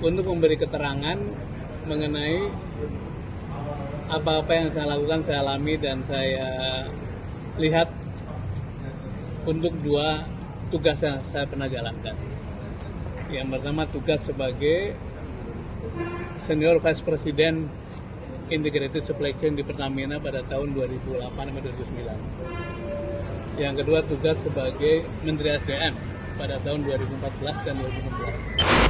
untuk memberi keterangan mengenai apa-apa yang saya lakukan, saya alami, dan saya lihat untuk dua tugas yang saya pernah jalankan. Yang pertama, tugas sebagai Senior Vice President Integrated Supply Chain di Pertamina pada tahun 2008-2009. Yang kedua, tugas sebagai Menteri SDM pada tahun 2014 dan 2016.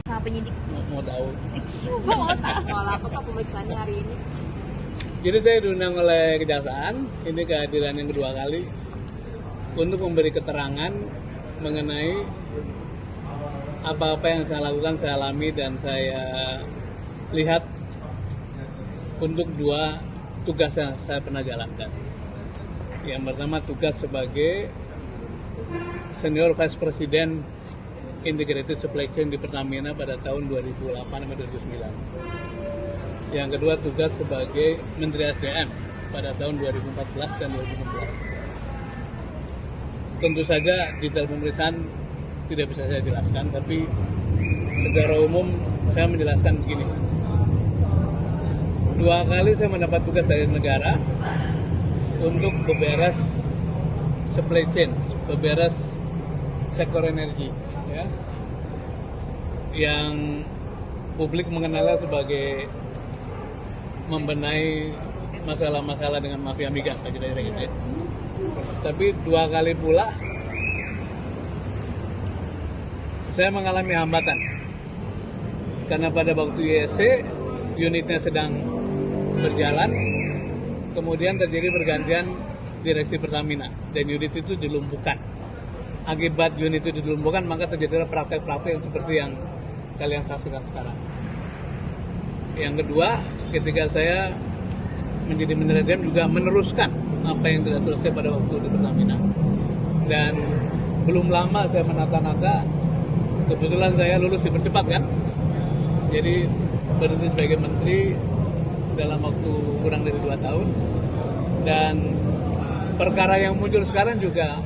Sama penyidik. Mau tahu? Gue mau tahu. Soal apa Pak pemeriksaannya hari ini? Jadi saya diundang oleh Kejaksaan, ini kehadiran yang kedua kali, untuk memberi keterangan mengenai apa-apa yang saya lakukan, saya alami, dan saya lihat untuk dua tugas yang saya pernah jalankan. Yang pertama, tugas sebagai Senior Vice President Integrated Supply Chain di Pertamina pada tahun 2008-2009. Yang kedua, tugas sebagai Menteri SDM pada tahun 2014 dan 2016. Tentu saja detail pemeriksaan tidak bisa saya jelaskan, tapi secara umum saya menjelaskan begini. 2 kali saya mendapat tugas dari negara untuk beberes supply chain, beberes sektor energi, ya, yang publik mengenalnya sebagai membenahi masalah-masalah dengan mafia migas, kira-kira gitu ya. Tapi 2 kali pula saya mengalami hambatan karena pada waktu YSC unitnya sedang berjalan, kemudian terjadi pergantian direksi Pertamina dan unit itu dilumpuhkan. Akibat unit itu dilumpuhkan, maka terjadilah praktek-praktek yang seperti yang kalian saksikan sekarang. Yang kedua, ketika saya menjadi Menteri SDM juga meneruskan apa yang tidak selesai pada waktu di Pertamina. Dan belum lama saya menata-nata, kebetulan saya lulus dipercepat kan. Jadi berhenti sebagai menteri dalam waktu kurang dari 2 tahun. Dan perkara yang muncul sekarang juga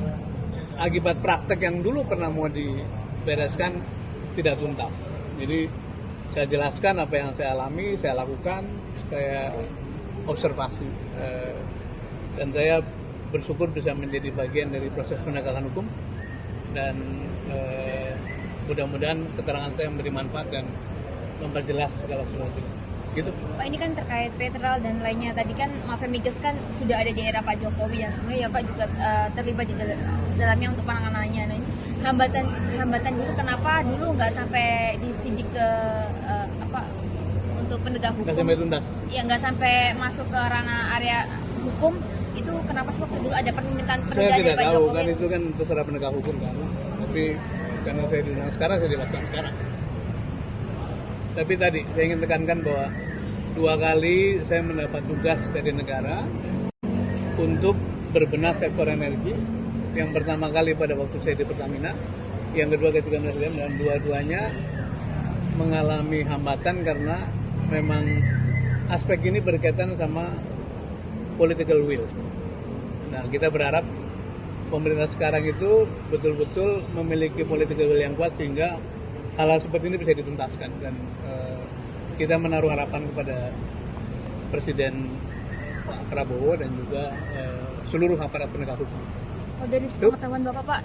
akibat praktek yang dulu pernah mau dibereskan tidak tuntas. Jadi saya jelaskan apa yang saya alami, saya lakukan, saya observasi, dan saya bersyukur bisa menjadi bagian dari proses penegakan hukum, dan mudah-mudahan keterangan saya memberi manfaat dan memperjelas segala sesuatunya. Gitu. Pak, ini kan terkait petrol dan lainnya. Tadi kan mafia migas kan sudah ada di era Pak Jokowi, yang sebenarnya ya Pak juga terlibat di dalamnya untuk penanganannya. Nah, ini hambatan dulu, kenapa dulu nggak sampai disidik ke untuk penegak hukum? Nggak sampai tuntas. Ya, nggak sampai masuk ke ranah area hukum. Itu kenapa sih waktu dulu ada permintaan Saya penundaan tidak dari Pak tahu, Jokowi? kan itu kan terserah penegak hukum kan. Tapi karena saya diundang sekarang, saya jelaskan sekarang. Tapi tadi saya ingin tekankan bahwa 2 kali saya mendapat tugas dari negara untuk berbenah sektor energi. Yang pertama kali pada waktu saya di Pertamina, yang kedua ketika Nasdem, dan dua-duanya mengalami hambatan karena memang aspek ini berkaitan sama political will. Nah, kita berharap pemerintah sekarang itu betul-betul memiliki political will yang kuat sehingga hal-hal seperti ini bisa dituntaskan, dan kita menaruh harapan kepada Presiden Pak Prabowo dan juga seluruh aparat penegak hukum. Oh, dari sepengetahuan Bapak, Pak,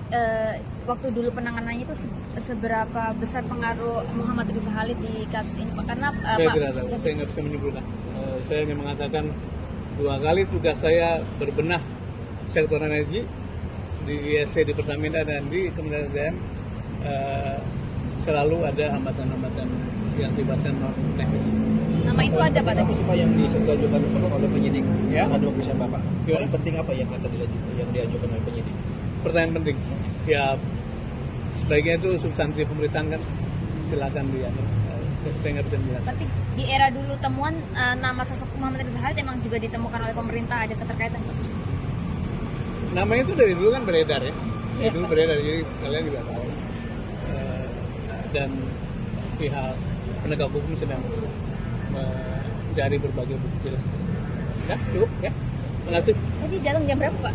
waktu dulu penanganannya itu seberapa besar pengaruh Muhammad Riza Khalid di kasus ini, Pak? Karena Saya tidak tahu, saya nggak bisa menyimpulkan. Saya hanya mengatakan 2 kali tugas saya berbenah sektor energi di ISC, di Pertamina, dan di Kementerian SDM selalu ada hambatan-hambatan yang sifatnya non teknis. Nama itu ada, Pak? Apa sih Pak yang diajukan oleh penyidik? Ya. Ada perusahaan Bapak. Gimana? Yang penting apa yang akan diajukan oleh penyidik? Pertanyaan penting. Ya, sebaiknya itu substansi pemeriksaan kan silakan dia. Saya nggak bisa bilang. Tapi di era dulu temuan nama sosok Muhammad Riza Khalid emang juga ditemukan oleh pemerintah, ada keterkaitan, Pak? Namanya itu dari dulu kan beredar ya. Dari Iya, dulu Pak. beredar, jadi kalian juga tahu. Dan pihak penegak hukum sedang mencari berbagai bukti. Ya, cukup ya. Terima kasih. Tadi jalan jam berapa, Pak?